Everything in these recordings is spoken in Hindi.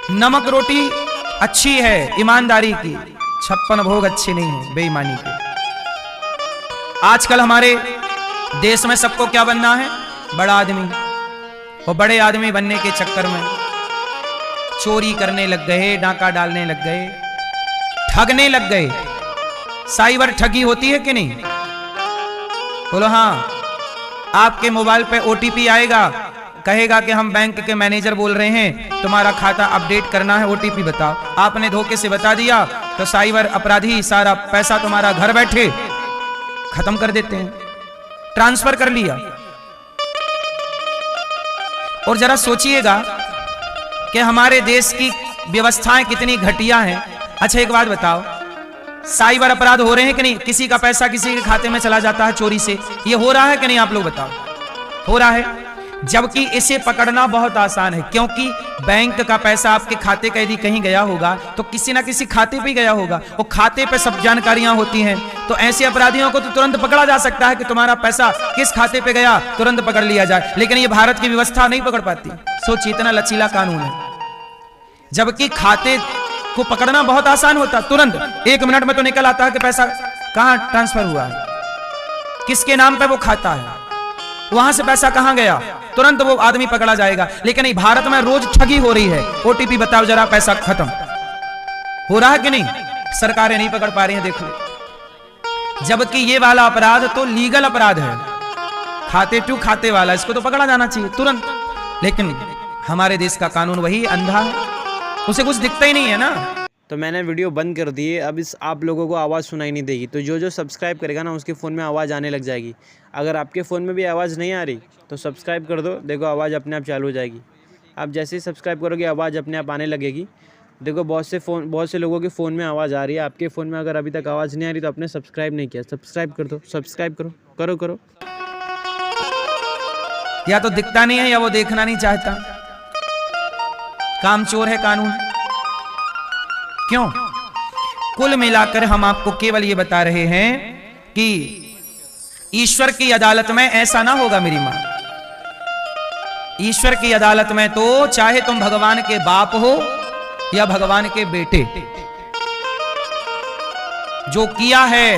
नमक रोटी अच्छी है ईमानदारी की, 56 भोग अच्छे नहीं है बेईमानी के। आजकल हमारे देश में सबको क्या बनना है? बड़ा आदमी। और बड़े आदमी बनने के चक्कर में चोरी करने लग गए, डाका डालने लग गए, ठगने लग गए। साइबर ठगी होती है कि नहीं? बोलो हाँ। आपके मोबाइल पे ओटीपी आएगा, कहेगा कि हम बैंक के मैनेजर बोल रहे हैं, तुम्हारा खाता अपडेट करना है, ओटीपी बताओ। आपने धोखे से बता दिया तो साइबर अपराधी सारा पैसा तुम्हारा घर बैठे खत्म कर देते हैं, ट्रांसफर कर लिया। और जरा सोचिएगा कि हमारे देश की व्यवस्थाएं कितनी घटिया हैं। अच्छा एक बात बताओ, साइबर अपराध हो रहे हैं कि नहीं? किसी का पैसा किसी के खाते में चला जाता है चोरी से, ये हो रहा है कि नहीं? आप लोग बताओ। हो रहा है। जबकि इसे पकड़ना बहुत आसान है, क्योंकि बैंक का पैसा आपके खाते का यदि कहीं गया होगा तो किसी ना किसी खाते पे गया होगा, वो खाते पे सब जानकारियां होती हैं। तो ऐसे अपराधियों को तो तुरंत पकड़ा जा सकता है कि तुम्हारा पैसा किस खाते पे गया, तुरंत पकड़ लिया जाए। लेकिन ये भारत की व्यवस्था नहीं पकड़ पाती। सोचिए, इतना लचीला कानून है, जबकि खाते को पकड़ना बहुत आसान होता, तुरंत 1 मिनट में तो निकल आता है कि पैसा कहां ट्रांसफर हुआ है, किसके नाम पे वो खाता है, वहां से पैसा कहां गया, तुरंत वो आदमी पकड़ा जाएगा। लेकिन नहीं, भारत में रोज ठगी हो रही है। ओटीपी बताओ जरा, पैसा खत्म। हो रहा है कि नहीं? सरकारें नहीं पकड़ पा रही हैं, देख लो। जबकि ये वाला अपराध तो लीगल अपराध है, खाते टू खाते वाला, इसको तो पकड़ा जाना चाहिए तुरंत। लेकिन हमारे देश का कानून वही अंधा है, उसे कुछ दिखता ही नहीं है ना। तो मैंने वीडियो बंद कर दी है, अब इस आप लोगों को आवाज़ सुनाई नहीं देगी। तो जो जो सब्सक्राइब करेगा ना, उसके फ़ोन में आवाज़ आने लग जाएगी। अगर आपके फ़ोन में भी आवाज़ नहीं आ रही तो सब्सक्राइब कर दो, देखो आवाज़ अपने आप चालू हो जाएगी। आप जैसे ही सब्सक्राइब करोगे आवाज़ अपने आप आने लगेगी। देखो बहुत से लोगों के फ़ोन में आवाज़ आ रही है, आपके फ़ोन में अगर अभी तक आवाज़ नहीं आ रही तो आपने सब्सक्राइब नहीं किया, सब्सक्राइब कर दो, सब्सक्राइब करो करो करो। या तो दिखता नहीं है या वो देखना नहीं चाहता। कामचोर है कानून। क्यों? कुल मिलाकर हम आपको केवल ये बता रहे हैं कि ईश्वर की अदालत में ऐसा ना होगा मेरी मां। ईश्वर की अदालत में तो चाहे तुम भगवान के बाप हो या भगवान के बेटे, जो किया है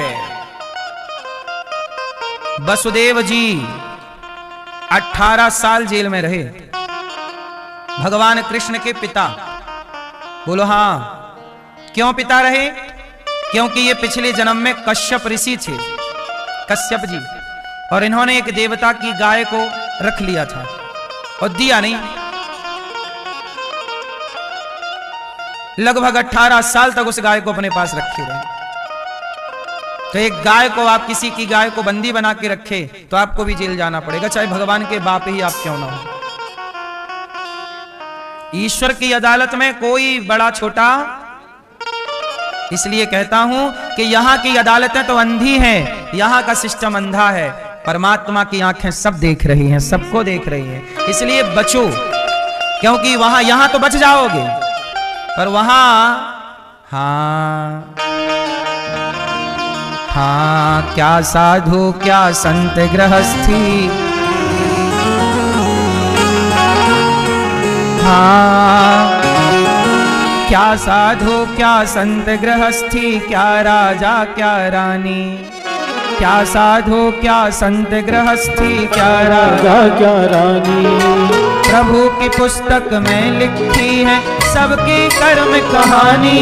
वसुदेव जी 18 साल जेल में रहे, भगवान कृष्ण के पिता। बोलो हाँ। क्यों पिता रहे? क्योंकि ये पिछले जन्म में कश्यप ऋषि थे, कश्यप जी, और इन्होंने एक देवता की गाय को रख लिया था और दिया नहीं। लगभग 18 साल तक उस गाय को अपने पास रखे रहे। तो एक गाय को, आप किसी की गाय को बंदी बना के रखे तो आपको भी जेल जाना पड़ेगा, चाहे भगवान के बाप ही आप क्यों ना हो। ईश्वर की अदालत में कोई बड़ा छोटा, इसलिए कहता हूं कि यहां की अदालतें तो अंधी हैं, यहां का सिस्टम अंधा है। परमात्मा की आंखें सब देख रही हैं, सबको देख रही हैं। इसलिए बचो, क्योंकि वहां, यहां तो बच जाओगे पर वहां हाँ क्या साधु क्या संत गृहस्थी, हाँ क्या साधु क्या संत गृहस्थी, क्या राजा क्या रानी, क्या साधु क्या संत गृहस्थी, क्या राजा क्या रानी। प्रभु की पुस्तक में लिखी है सबकी कर्म कहानी,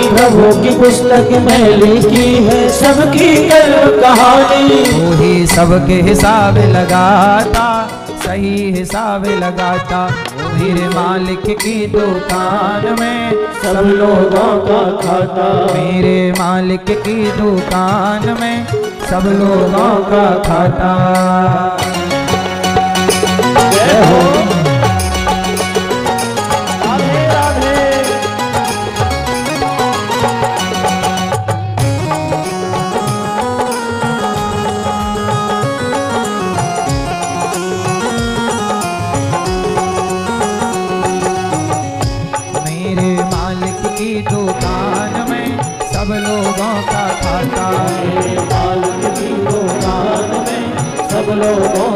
प्रभु की पुस्तक में लिखी है सबकी कर्म कहानी। वही सबके हिसाब लगाता, सही हिसाब लगाता, मेरे मालिक की दुकान में सब लोगों का खाता, मेरे मालिक की दुकान में सब लोगों का खाता। जय हो। दुकान में सब लोगों का खाता, मेरे मालिक की दुकान में सब लोगों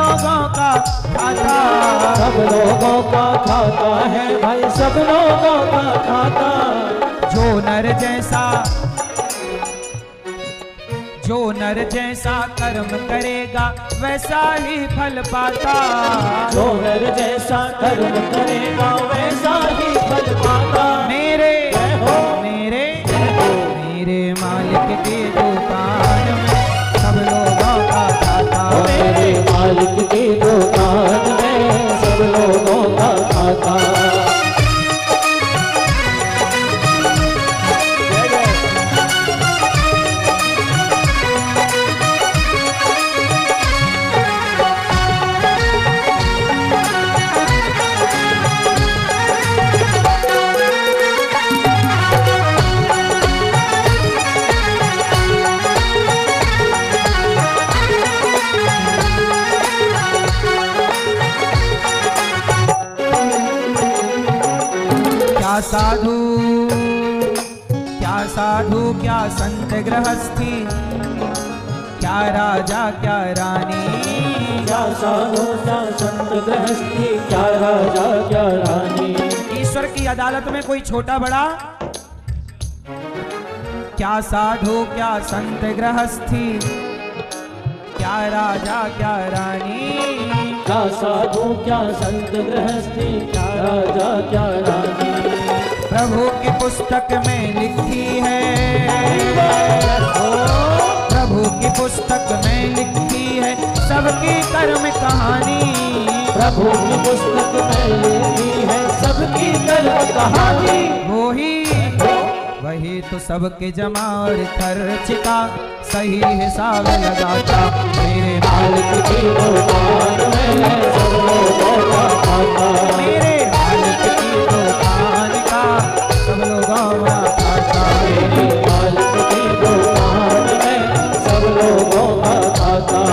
लोगों का खाता। सब लोगों का खाता है भाई, सब लोगों का खाता। जो नर जैसा कर्म करेगा वैसा ही फल पाता। जो नर जैसा कर्म करेगा वैसा ही फल पाता। मेरे मालिक की दुकान में सब लोगों का खाता। मेरे मालिक की दुकान में सब लोगों का खाता। क्या साधु क्या संत गृहस्थी, क्या राजा क्या रानी। क्या साधु क्या संत गृहस्थी, क्या राजा क्या रानी। ईश्वर की अदालत में कोई छोटा बड़ा। क्या साधु क्या संत गृहस्थी, क्या राजा क्या रानी। क्या साधु क्या संत गृहस्थी, क्या राजा क्या रानी। प्रभु की पुस्तक में लिखी है, प्रभु की पुस्तक में लिखी है सबकी कर्म कहानी। प्रभु की पुस्तक में लिखी है सबकी कर्म कहानी। वही तो सबके जमा और खर्च का सही हिसाब लगाता। मेरे मालिक की दुकान में सब लोगों का खाता। मेरे मालिक की दुकान का सब लोगों का खाता। मेरे मालिक की दुकान में सब लोगों का खाता।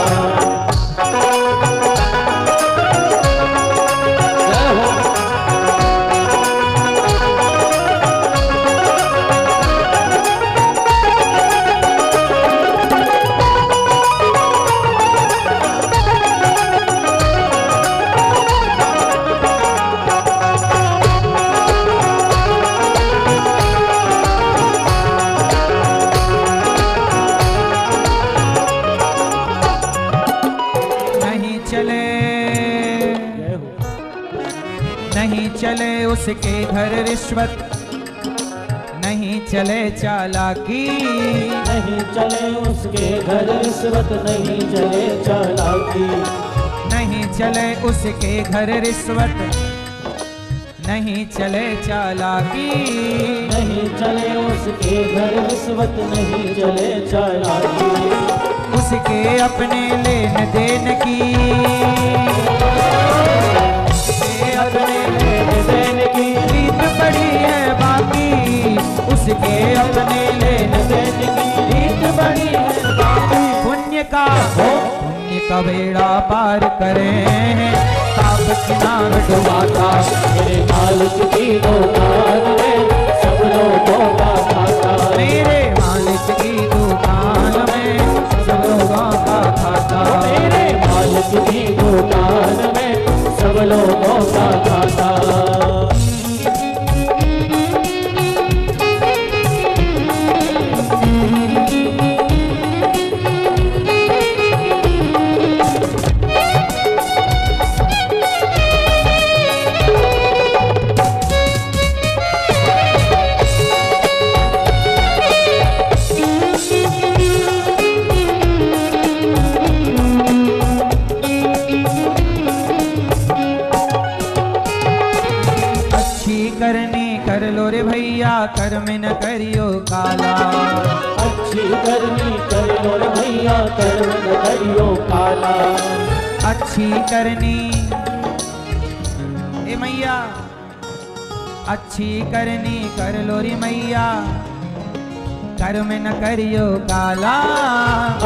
नहीं चले उसके घर रिश्वत, नहीं चले चालाकी। नहीं चले उसके घर रिश्वत, नहीं चले चालाकी। नहीं चले उसके घर रिश्वत, नहीं चले चालाकी। नहीं चले उसके घर रिश्वत, नहीं चले चालाकी। उसके अपने लेन देन की, अपने लेन देन की रीत बड़ी है बाकी। उसके अपने लेन देन की रीत बड़ी है बाकी। पुण्य का बेड़ा पार करें, पाप की नाव डुबाता। मेरे मालिक की दुकान में सब लोगों का खाता। मेरे मालिक की दुकान में सब लोगों का खाता। मेरे मालिक की दुकान में सब लोगों का खाता। कर लो रे भैया, कर्म न करियो काला। अच्छी करनी कर लो रे भैया, कर्म न करियो काला। अच्छी करनी ए मैया, अच्छी करनी कर लो रे मैया, कर्म न करियो काला।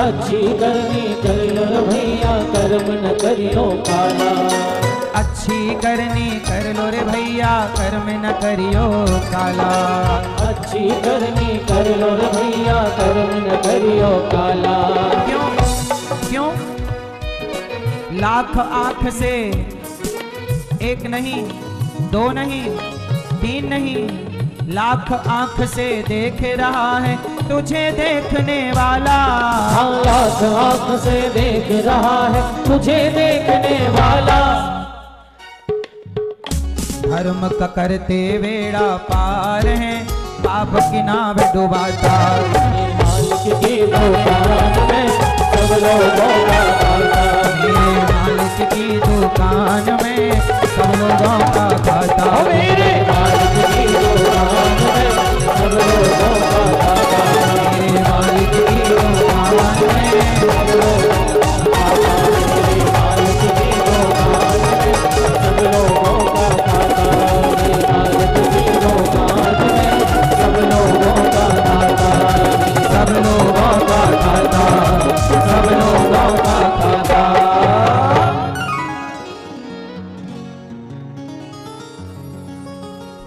अच्छी करनी कर लो रे भैया, कर्म न करियो काला। अच्छी करनी कर लो रे भैया, कर्म न करियो काला। अच्छी करनी कर लो रे भैया, कर्म न करियो काला। क्यों क्यों लाख आंख से, एक नहीं, दो नहीं, तीन नहीं, लाख आंख से देख रहा है तुझे देखने वाला। हाँ, लाख आंख से देख रहा है तुझे देखने वाला। धर्म का करते बेड़ा पार है, पाप की नाव डुबाता। मेरे मालिक की दुकान में सब लोगों का खाता। मेरे मालिक की दुकान में सब लोगों का खाता। मेरे मालिक की दुकान में सब लोगों का खाता। मेरे मालिक की दुकान में सब लोगों का खाता। मेरे मालिक की दुकान में सब लोगों का खाता। मेरे मालिक की दुकान में सब लोगों का खाता। सब लोगों का खाता, सब लोगों का खाता।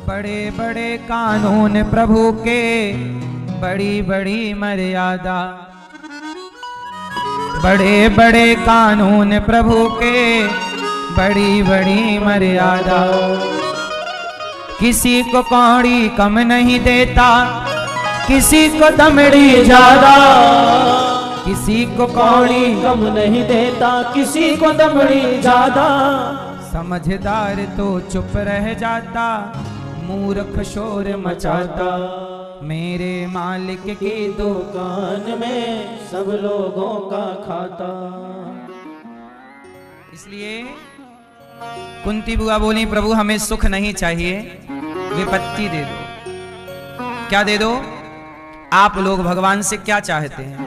बड़े बड़े कानून प्रभु के, बड़ी बड़ी मर्यादा। बड़े बड़े कानून प्रभु के, बड़ी बड़ी मर्यादा। किसी को कौड़ी कम नहीं देता, किसी को दमड़ी ज्यादा। किसी को कौड़ी कम नहीं देता, किसी को दमड़ी ज्यादा। समझदार तो चुप रह जाता, मूर्ख शोर मचाता। मेरे मालिक की दुकान में सब लोगों का खाता। इसलिए कुंती बुआ बोली, प्रभु हमें सुख नहीं चाहिए, विपत्ति दे दो। क्या दे दो? आप लोग भगवान से क्या चाहते हैं?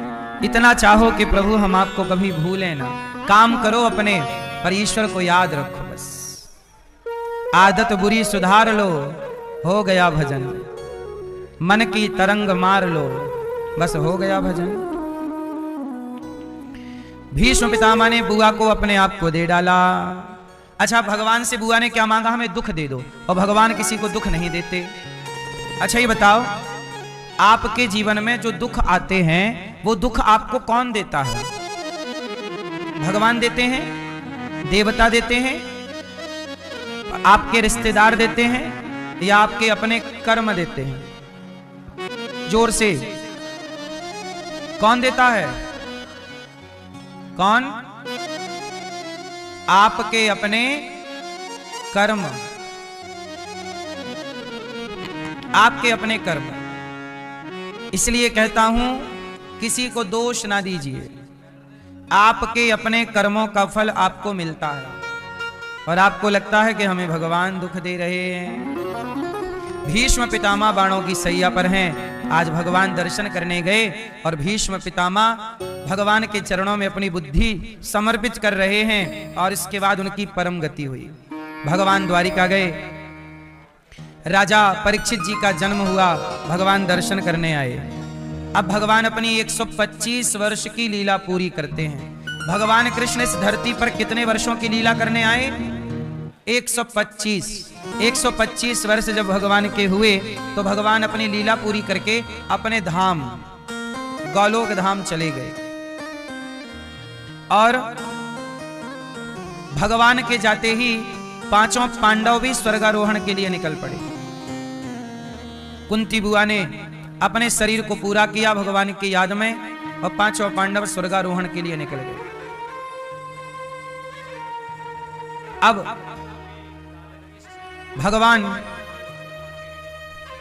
इतना चाहो कि प्रभु हम आपको कभी भूलें ना। काम करो अपने, पर ईश्वर को याद रखो बस। आदत बुरी सुधार लो, हो गया भजन। मन की तरंग मार लो, बस हो गया भजन। भीष्म पितामह ने बुआ को अपने आप को दे डाला। अच्छा, भगवान से बुआ ने क्या मांगा? हमें दुख दे दो, और भगवान किसी को दुख नहीं देते। अच्छा ये बताओ, आपके जीवन में जो दुख आते हैं वो दुख आपको कौन देता है? भगवान देते हैं, देवता देते हैं, आपके रिश्तेदार देते हैं, या आपके अपने कर्म देते हैं? जोर से, कौन देता है? कौन? आपके अपने कर्म, आपके अपने कर्म। इसलिए कहता हूं, किसी को दोष ना दीजिए। आपके अपने कर्मों का फल आपको मिलता है, और आपको लगता है कि हमें भगवान दुख दे रहे हैं। भीष्म पितामह बाणों की सैया पर हैं। आज भगवान दर्शन करने गए और भीष्म पितामह भगवान के चरणों में अपनी बुद्धि समर्पित कर रहे हैं, और इसके बाद उनकी परम गति हुई। भगवान द्वारिका गए, राजा परीक्षित जी का जन्म हुआ, भगवान दर्शन करने आए। अब भगवान अपनी 125 वर्ष की लीला पूरी करते हैं। भगवान कृष्ण इस धरती पर कितने वर्षों की लीला करने आए? 125। 125 वर्ष जब भगवान के हुए तो भगवान अपनी लीला पूरी करके अपने धाम गोलोक धाम चले गए। और भगवान के जाते ही पांचों पांडव भी स्वर्गारोहण के लिए निकल पड़े। कुंती बुआ ने अपने शरीर को पूरा किया भगवान की याद में, और पांचों पांडव स्वर्गारोहण के लिए निकल गए। अब भगवान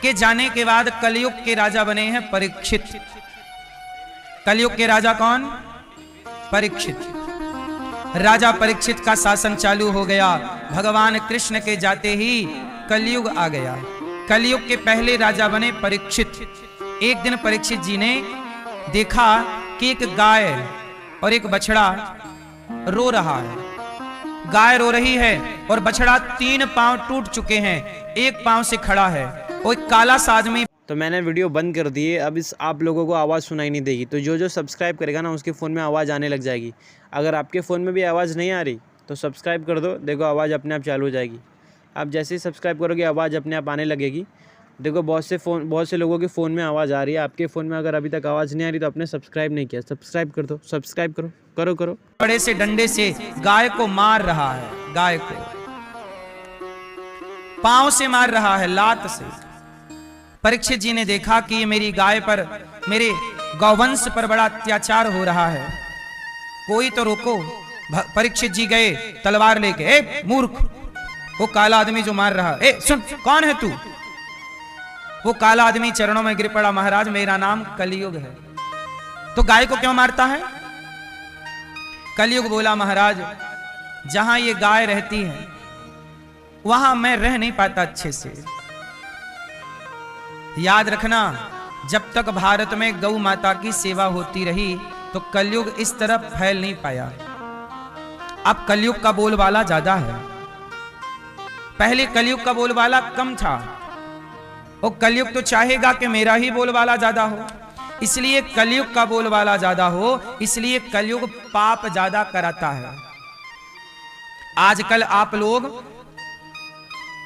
के जाने के बाद कलयुग के राजा बने हैं परीक्षित। कलयुग के राजा कौन? परीक्षित। राजा परीक्षित का शासन चालू हो गया। भगवान कृष्ण के जाते ही कलयुग आ गया। कलयुग के पहले राजा बने परीक्षित। एक दिन परीक्षित जी ने देखा कि एक गाय और एक बछड़ा रो रहा है। गाय रो रही है और बछड़ा 3 पांव टूट चुके हैं, 1 पांव से खड़ा है, और एक काला सा आदमी। तो मैंने वीडियो बंद कर दी है। अब इस आप लोगों को आवाज़ सुनाई नहीं देगी। तो जो सब्सक्राइब करेगा ना, उसके फ़ोन में आवाज़ आने लग जाएगी। अगर आपके फ़ोन में भी आवाज़ नहीं आ रही तो सब्सक्राइब कर दो, देखो आवाज़ अपने आप चालू हो जाएगी। आप जैसे ही सब्सक्राइब करोगे आवाज़ अपने आप आने लगेगी। देखो बहुत से लोगों के फ़ोन में आवाज़ आ रही है, आपके फ़ोन में अगर अभी तक आवाज़ नहीं आ रही तो आपने सब्सक्राइब नहीं किया, सब्सक्राइब कर दो, सब्सक्राइब करो। बड़े से डंडे से गाय को मार रहा है, गाय को पांव से मार रहा है, लात से। परीक्षित जी ने देखा कि ये मेरी गाय पर, मेरे गौवंश पर बड़ा अत्याचार हो रहा है, कोई तो रोको। परीक्षित जी गए तलवार लेके, ए मूर्ख, वो काला आदमी जो मार रहा, ए सुन, कौन है तू? वो काला आदमी चरणों में गिर पड़ा, महाराज मेरा नाम कलयुग है। तो गाय को क्यों मारता है? कलयुग बोला, महाराज जहां ये गाय रहती है वहां मैं रह नहीं पाता अच्छे से। याद रखना, जब तक भारत में गौ माता की सेवा होती रही तो कलयुग इस तरफ फैल नहीं पाया। अब कलयुग का बोलबाला ज्यादा है, पहले कलयुग का बोलबाला कम था। और कलयुग तो चाहेगा कि मेरा ही बोलबाला ज्यादा हो, इसलिए कलयुग का बोलबाला ज्यादा हो, इसलिए कलयुग पाप ज्यादा कराता है। आजकल आप लोग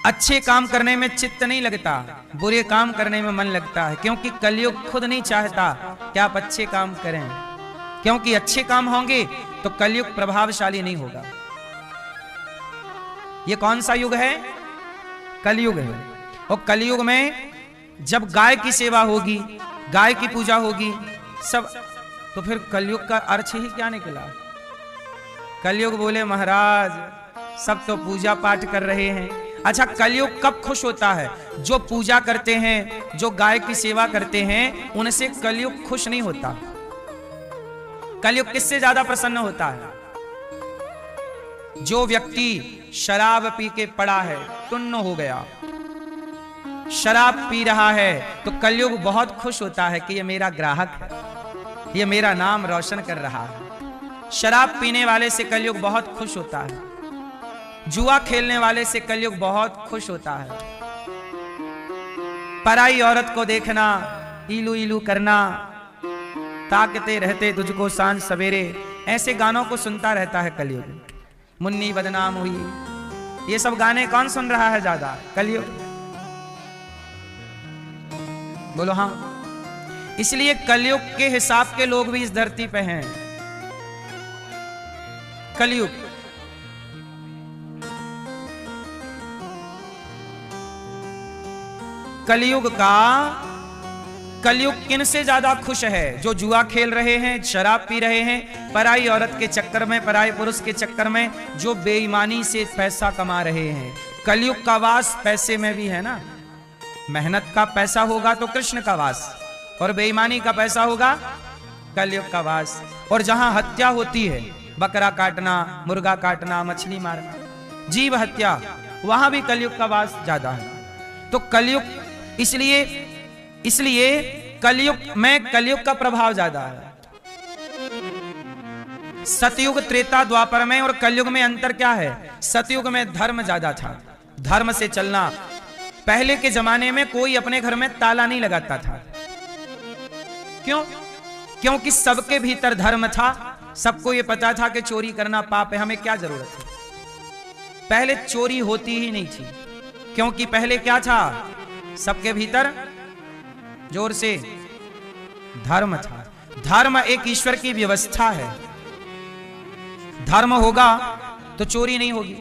अच्छे काम करने में चित्त नहीं लगता, बुरे काम करने में मन लगता है, क्योंकि कलयुग खुद नहीं चाहता कि आप अच्छे काम करें, क्योंकि अच्छे काम होंगे तो कलयुग प्रभावशाली नहीं होगा। ये कौन सा युग है? कलयुग है। और कलयुग में जब गाय की सेवा होगी, गाय की पूजा होगी सब, तो फिर कलयुग का अर्थ ही क्या निकला? कलयुग बोले, महाराज सब तो पूजा पाठ कर रहे हैं। अच्छा, कलयुग कब खुश होता है? जो पूजा करते हैं, जो गाय की सेवा करते हैं, उनसे कलयुग खुश नहीं होता। कलयुग किससे ज्यादा प्रसन्न होता है? जो व्यक्ति शराब पी के पड़ा है, टुन्न हो गया, शराब पी रहा है, तो कलयुग बहुत खुश होता है कि ये मेरा ग्राहक है, ये मेरा नाम रोशन कर रहा है। शराब पीने वाले से कलयुग बहुत खुश होता है, जुआ खेलने वाले से कलयुग बहुत खुश होता है। पराई औरत को देखना, इलू इलू करना, ताकते रहते तुझको सांझ सवेरे, ऐसे गानों को सुनता रहता है कलयुग। मुन्नी बदनाम हुई, ये सब गाने कौन सुन रहा है ज्यादा? कलयुग। बोलो हाँ। इसलिए कलयुग के हिसाब के लोग भी इस धरती पे हैं। कलयुग कलयुग किन से ज्यादा खुश है? जो जुआ खेल रहे हैं, शराब पी रहे हैं, पराई औरत के चक्कर में, पराई पुरुष के चक्कर में जो बेईमानी से पैसा कमा रहे हैं। कलयुग का वास पैसे में भी है ना। मेहनत का पैसा होगा तो कृष्ण का वास, और बेईमानी का पैसा होगा कलयुग का वास। और जहां हत्या होती है, बकरा काटना, मुर्गा काटना, मछली मारना, जीव हत्या, वहां भी कलयुग का वास ज्यादा है। तो कलयुग, इसलिए कलयुग में कलयुग का प्रभाव ज्यादा है। सतयुग, त्रेता, द्वापर में और कलयुग में अंतर क्या है? सतयुग में धर्म ज्यादा था, धर्म से चलना। पहले के जमाने में कोई अपने घर में ताला नहीं लगाता था। क्यों? क्योंकि सबके भीतर धर्म था, सबको यह पता था कि चोरी करना पाप है, हमें क्या जरूरत है। पहले चोरी होती ही नहीं थी, क्योंकि पहले क्या था? सबके भीतर, जोर से, धर्म था। धर्म एक ईश्वर की व्यवस्था है। धर्म होगा तो चोरी नहीं होगी,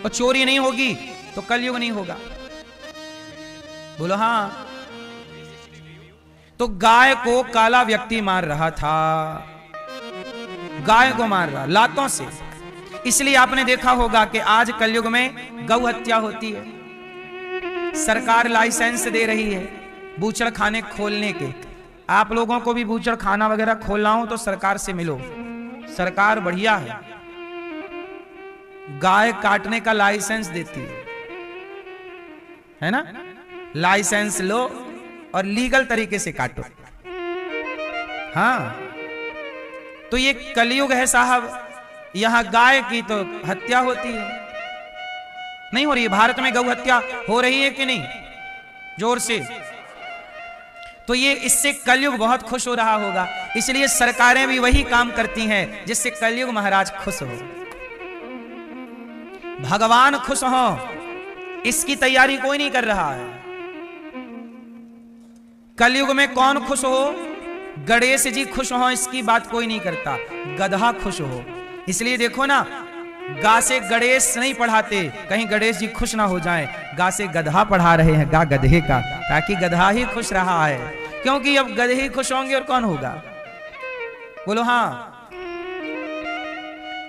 और चोरी नहीं होगी तो कलयुग नहीं होगा। बोलो हाँ। तो गाय को काला व्यक्ति मार रहा था, गाय को मार रहा लातों से। इसलिए आपने देखा होगा कि आज कलयुग में गौ हत्या होती है। सरकार लाइसेंस दे रही है बूचड़ खाने खोलने के। आप लोगों को भी बूचड़ खाना वगैरह खोलना हो तो सरकार से मिलो, सरकार बढ़िया है, गाय काटने का लाइसेंस देती है ना। लाइसेंस लो और लीगल तरीके से काटो। हाँ, तो ये कलयुग है साहब। यहां गाय की तो हत्या होती है, नहीं हो रही है। भारत में गौ हत्या हो रही है कि नहीं? जोर से। तो ये इससे कलयुग बहुत खुश हो रहा होगा, इसलिए सरकारें भी वही काम करती हैं जिससे कलयुग महाराज खुश हो, भगवान खुश हो। इसकी तैयारी कोई नहीं कर रहा है। कलयुग में कौन खुश हो? गणेश जी खुश हो, इसकी बात कोई नहीं करता, गधा खुश हो। इसलिए देखो ना, गा से गणेश नहीं पढ़ाते, कहीं गणेश जी खुश ना हो जाएं, गा से गधा पढ़ा रहे हैं, गा गधे का, ताकि गधा ही खुश रहा है। क्योंकि अब गधे ही खुश होंगे और कौन होगा? बोलो हाँ।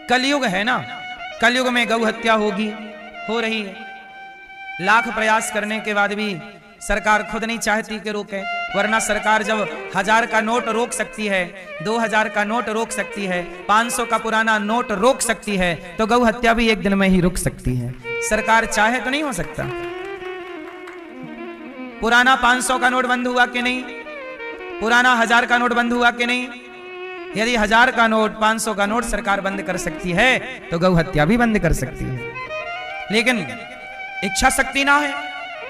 कलयुग है ना, कलयुग में गौ हत्या होगी, हो रही है। लाख प्रयास करने के बाद भी सरकार खुद नहीं चाहती कि रोके, वरना सरकार जब 1000 का नोट रोक सकती है, 2000 का नोट रोक सकती है, 500 का पुराना नोट रोक सकती है, तो गौ हत्या भी एक दिन में ही रुक सकती है। सरकार चाहे तो नहीं हो सकता। पुराना 500 का नोट बंद हुआ कि नहीं? पुराना 1000 का नोट बंद हुआ कि नहीं? यदि 1000 का नोट, 500 का नोट सरकार बंद कर सकती है, तो गौ हत्या भी बंद कर सकती है। लेकिन इच्छा शक्ति ना है,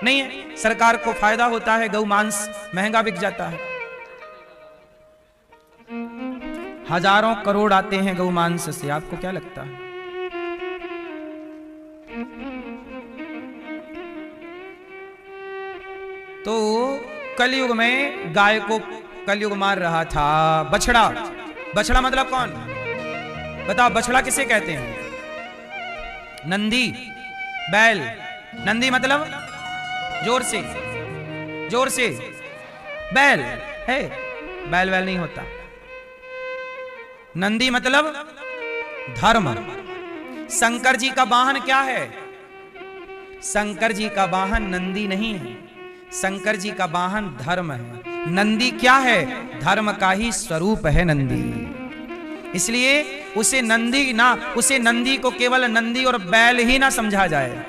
नहीं है। सरकार को फायदा होता है, गौ मांस महंगा बिक जाता है, हजारों करोड़ आते हैं गौ मांस से। आपको क्या लगता है? तो कलयुग में गाय को कलयुग मार रहा था बछड़ा। बछड़ा मतलब कौन? बताओ, बछड़ा किसे कहते हैं? नंदी, बैल। नंदी मतलब जोर से, जोर से, बैल है, बैल वैल नहीं होता। नंदी मतलब धर्म। शंकर जी का वाहन क्या है? शंकर जी का वाहन नंदी नहीं है, शंकर जी का वाहन धर्म है। नंदी क्या है? धर्म का ही स्वरूप है नंदी। इसलिए उसे नंदी ना, उसे नंदी को केवल नंदी और बैल ही ना समझा जाए।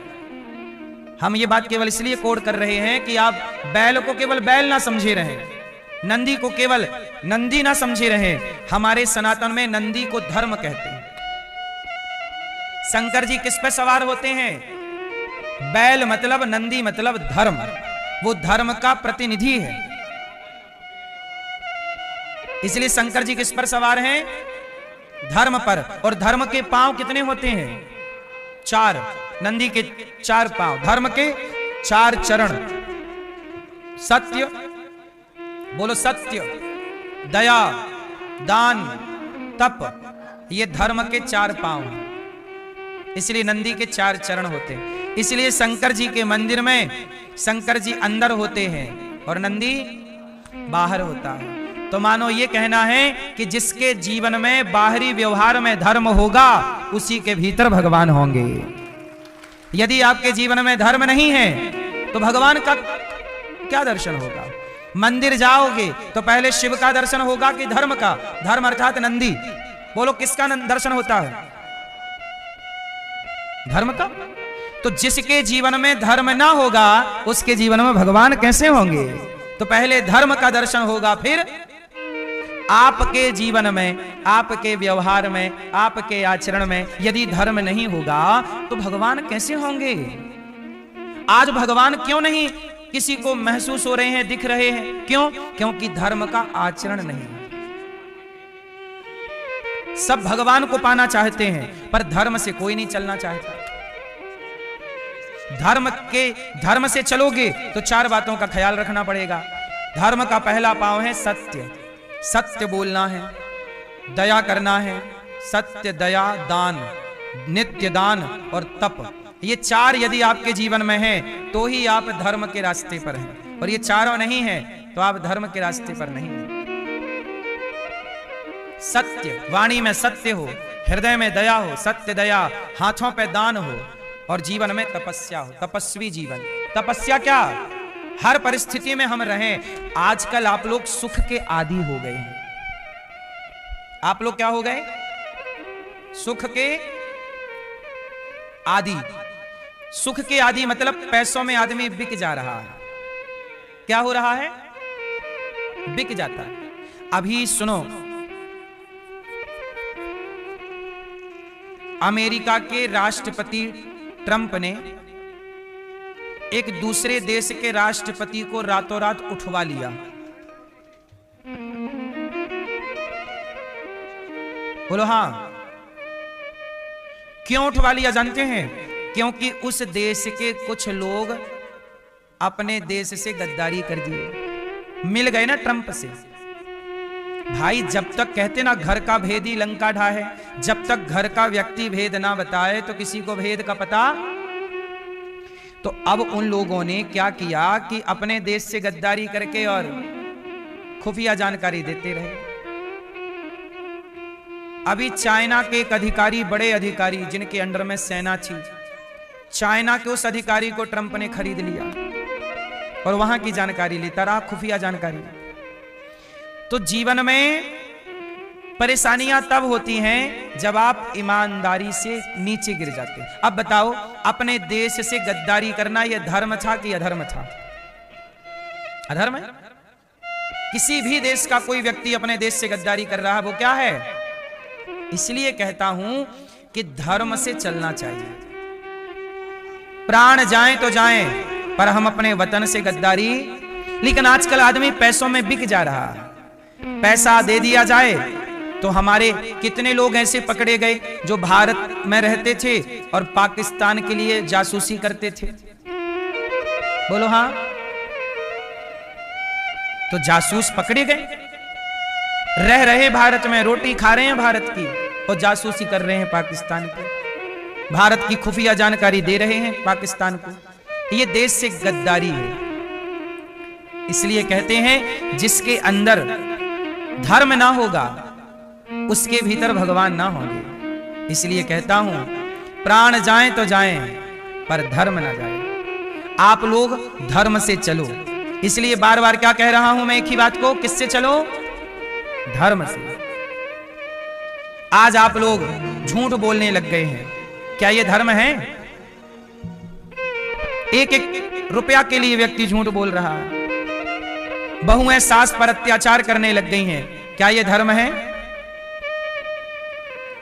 हम ये बात केवल इसलिए कोड कर रहे हैं कि आप बैल को केवल बैल ना समझे रहे, नंदी को केवल नंदी ना समझे रहे। हमारे सनातन में नंदी को धर्म कहते हैं। शंकर जी किस पे सवार होते हैं? बैल मतलब नंदी मतलब धर्म, वो धर्म का प्रतिनिधि है। इसलिए शंकर जी किस पर सवार हैं? धर्म पर। और धर्म के पांव कितने होते हैं? 4। नंदी के 4 पांव, धर्म के 4 चरण। सत्य, बोलो सत्य, दया, दान, तप, ये धर्म के 4 पांव हैं। इसलिए नंदी के 4 चरण होते हैं। इसलिए शंकर जी के मंदिर में शंकर जी अंदर होते हैं और नंदी बाहर होता है। तो मानो ये कहना है कि जिसके जीवन में बाहरी व्यवहार में धर्म होगा, उसी के भीतर भगवान होंगे। यदि आपके जीवन में धर्म नहीं है, तो भगवान का क्या दर्शन होगा? मंदिर जाओगे तो पहले शिव का दर्शन होगा कि धर्म का? धर्म अर्थात नंदी। बोलो किसका दर्शन होता है? धर्म का। तो जिसके जीवन में धर्म ना होगा, उसके जीवन में भगवान कैसे होंगे? तो पहले धर्म का दर्शन होगा, फिर आपके जीवन में, आपके व्यवहार में, आपके आचरण में यदि धर्म नहीं होगा, तो भगवान कैसे होंगे? आज भगवान क्यों नहीं किसी को महसूस हो रहे हैं, दिख रहे हैं? क्यों? क्योंकि धर्म का आचरण नहीं है। सब भगवान को पाना चाहते हैं, पर धर्म से कोई नहीं चलना चाहता। धर्म से चलोगे तो 4 बातों का ख्याल रखना पड़ेगा। धर्म का पहला पांव है सत्य। सत्य बोलना है, दया करना है, सत्य, दया, दान, नित्य दान और तप। ये 4 यदि आपके जीवन में है, तो ही आप धर्म के रास्ते पर हैं। और ये 4 नहीं है, तो आप धर्म के रास्ते पर नहीं हैं। सत्य, वाणी में सत्य हो, हृदय में दया हो, सत्य दया, हाथों पे दान हो, और जीवन में तपस्या हो, तपस्वी जीवन। तपस्या क्या? हर परिस्थिति में हम रहें। आजकल आप लोग सुख के आदी हो गए हैं। आप लोग क्या हो गए? सुख के आदी। सुख के आदी मतलब पैसों में आदमी बिक जा रहा है। क्या हो रहा है? बिक जाता है। अभी सुनो, अमेरिका के राष्ट्रपति ट्रंप ने एक दूसरे देश के राष्ट्रपति को रातों रात उठवा लिया। बोलो हाँ। क्यों उठवा लिया जानते हैं? क्योंकि उस देश के कुछ लोग अपने देश से गद्दारी कर दिए। मिल गए ना ट्रंप से। भाई जब तक कहते ना घर का भेद ही लंका ढाहे, जब तक घर का व्यक्ति भेद ना बताए तो किसी को भेद का पता। तो अब उन लोगों ने क्या किया कि अपने देश से गद्दारी करके और खुफिया जानकारी देते रहे। अभी चाइना के एक अधिकारी, बड़े अधिकारी जिनके अंडर में सेना थी, चाइना के उस अधिकारी को ट्रंप ने खरीद लिया और वहां की जानकारी लेता रहा, खुफिया जानकारी। तो जीवन में परेशानियां तब होती हैं जब आप ईमानदारी से नीचे गिर जाते हैं। अब बताओ, अपने देश से गद्दारी करना यह धर्म था कि अधर्म था? अधर्म है। किसी भी देश का कोई व्यक्ति अपने देश से गद्दारी कर रहा है, वो क्या है? इसलिए कहता हूं कि धर्म से चलना चाहिए। प्राण जाएं तो जाएं, पर हम अपने वतन से गद्दारी। लेकिन आजकल आदमी पैसों में बिक जा रहा है। पैसा दे दिया जाए तो हमारे कितने लोग ऐसे पकड़े गए जो भारत में रहते थे और पाकिस्तान के लिए जासूसी करते थे। बोलो हां। तो जासूस पकड़े गए, रह रहे भारत में, रोटी खा रहे हैं भारत की और जासूसी कर रहे हैं पाकिस्तान की, भारत की खुफिया जानकारी दे रहे हैं पाकिस्तान को। ये देश से गद्दारी है। इसलिए कहते हैं जिसके अंदर धर्म ना होगा उसके भीतर भगवान ना होंगे। इसलिए कहता हूं प्राण जाएं तो जाएं, पर धर्म ना जाए। आप लोग धर्म से चलो। इसलिए बार बार क्या कह रहा हूं मैं एक ही बात को, किससे चलो? धर्म से। आज आप लोग झूठ बोलने लग गए हैं, क्या यह धर्म है? एक एक रुपया के लिए व्यक्ति झूठ बोल रहा है। बहुएं सास पर अत्याचार करने लग गई हैं, क्या यह धर्म है?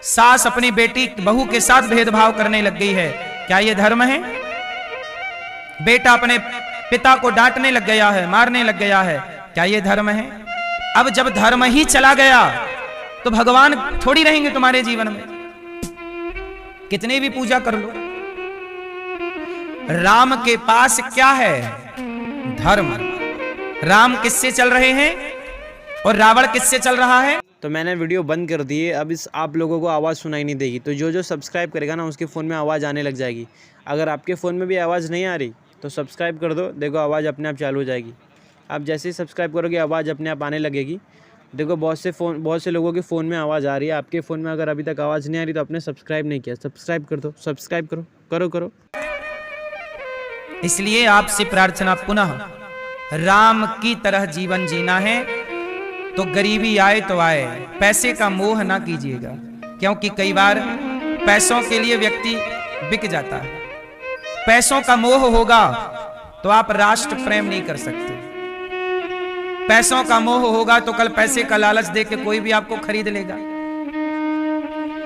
सास अपनी बेटी बहू के साथ भेदभाव करने लग गई है, क्या यह धर्म है? बेटा अपने पिता को डांटने लग गया है, मारने लग गया है, क्या यह धर्म है? अब जब धर्म ही चला गया तो भगवान थोड़ी रहेंगे तुम्हारे जीवन में। कितने भी पूजा कर लो, राम के पास क्या है? धर्म। राम किससे चल रहे हैं और रावण किससे चल रहा है? तो मैंने वीडियो बंद कर दी है। अब इस आप लोगों को आवाज़ सुनाई नहीं देगी। तो जो जो सब्सक्राइब करेगा ना उसके फ़ोन में आवाज़ आने लग जाएगी। अगर आपके फ़ोन में भी आवाज़ नहीं आ रही तो सब्सक्राइब कर दो, देखो आवाज़ अपने आप चालू हो जाएगी। आप जैसे ही सब्सक्राइब करोगे आवाज़ अपने आप आने लगेगी। देखो बहुत से लोगों के फ़ोन में आवाज़ आ रही है। आपके फ़ोन में अगर अभी तक आवाज़ नहीं आ रही तो आपने सब्सक्राइब नहीं किया, सब्सक्राइब कर दो, सब्सक्राइब करो। इसलिए आपसे प्रार्थना पुनः, राम की तरह जीवन जीना है तो गरीबी आए तो आए, पैसे का मोह ना कीजिएगा। क्योंकि कई बार पैसों के लिए व्यक्ति बिक जाता है। पैसों का मोह होगा तो आप राष्ट्र प्रेम नहीं कर सकते। पैसों का मोह होगा तो कल पैसे का लालच दे के कोई भी आपको खरीद लेगा।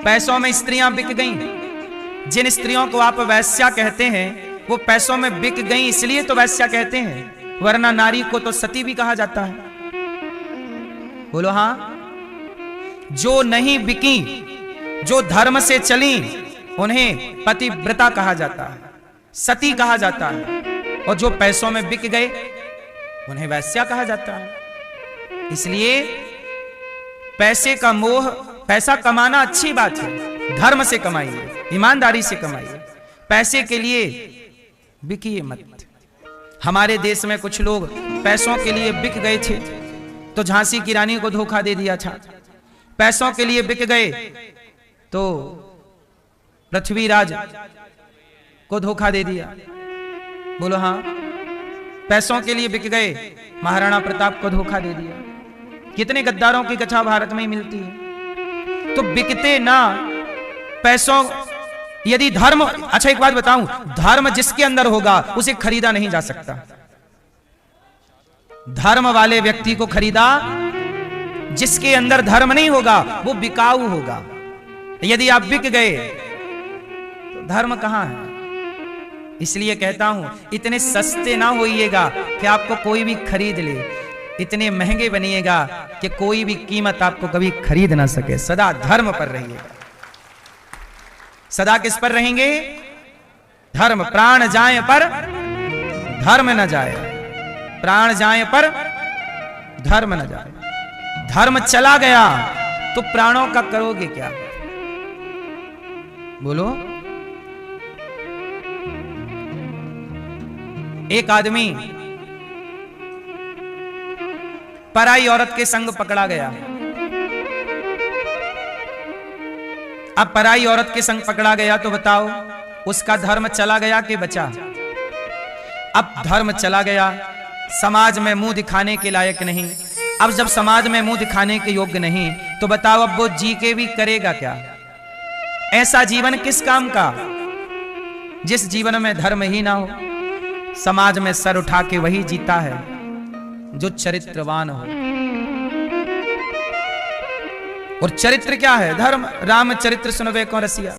पैसों में स्त्रियां बिक गईं। जिन स्त्रियों को आप वैश्या कहते हैं वो पैसों में बिक गईं, इसलिए तो वैश्या कहते हैं, वरना नारी को तो सती भी कहा जाता है। बोलो हां। जो नहीं बिकी, जो धर्म से चली, उन्हें पतिव्रता कहा जाता है, सती कहा जाता है। और जो पैसों में बिक गए उन्हें वैश्या कहा जाता है। इसलिए पैसे का मोह, पैसा कमाना अच्छी बात है, धर्म से कमाइए, ईमानदारी से कमाइए। पैसे के लिए बिकिए मत। हमारे देश में कुछ लोग पैसों के लिए बिक गए थे तो झांसी की रानी को धोखा दे दिया था। पैसों के लिए बिक गए तो पृथ्वीराज को धोखा दे दिया। बोलो हां। पैसों के लिए बिक गए, महाराणा प्रताप को धोखा दे दिया। कितने गद्दारों की कथा भारत में ही मिलती है। तो बिकते ना पैसों, यदि धर्म, अच्छा एक बात बताऊं, धर्म जिसके अंदर होगा उसे खरीदा नहीं जा सकता। धर्म वाले व्यक्ति को खरीदा, जिसके अंदर धर्म नहीं होगा वो बिकाऊ होगा। यदि आप बिक गए तो धर्म कहां है? इसलिए कहता हूं इतने सस्ते ना होइएगा कि आपको कोई भी खरीद ले, इतने महंगे बनिएगा कि कोई भी कीमत आपको कभी खरीद ना सके। सदा धर्म पर रहिएगा। सदा किस पर रहेंगे? धर्म। प्राण जाए पर धर्म न जाए, प्राण जाए पर धर्म न जाए। धर्म चला गया तो प्राणों का करोगे क्या? बोलो। एक आदमी पराई औरत के संग पकड़ा गया। अब पराई औरत के संग पकड़ा गया तो बताओ उसका धर्म चला गया कि बचा? अब धर्म चला गया, समाज में मुंह दिखाने के लायक नहीं। अब जब समाज में मुंह दिखाने के योग्य नहीं तो बताओ अब वो जी के भी करेगा क्या? ऐसा जीवन किस काम का जिस जीवन में धर्म ही ना हो। समाज में सर उठा के वही जीता है जो चरित्रवान हो। और चरित्र क्या है? धर्म। राम चरित्र सुनबे को रसिया।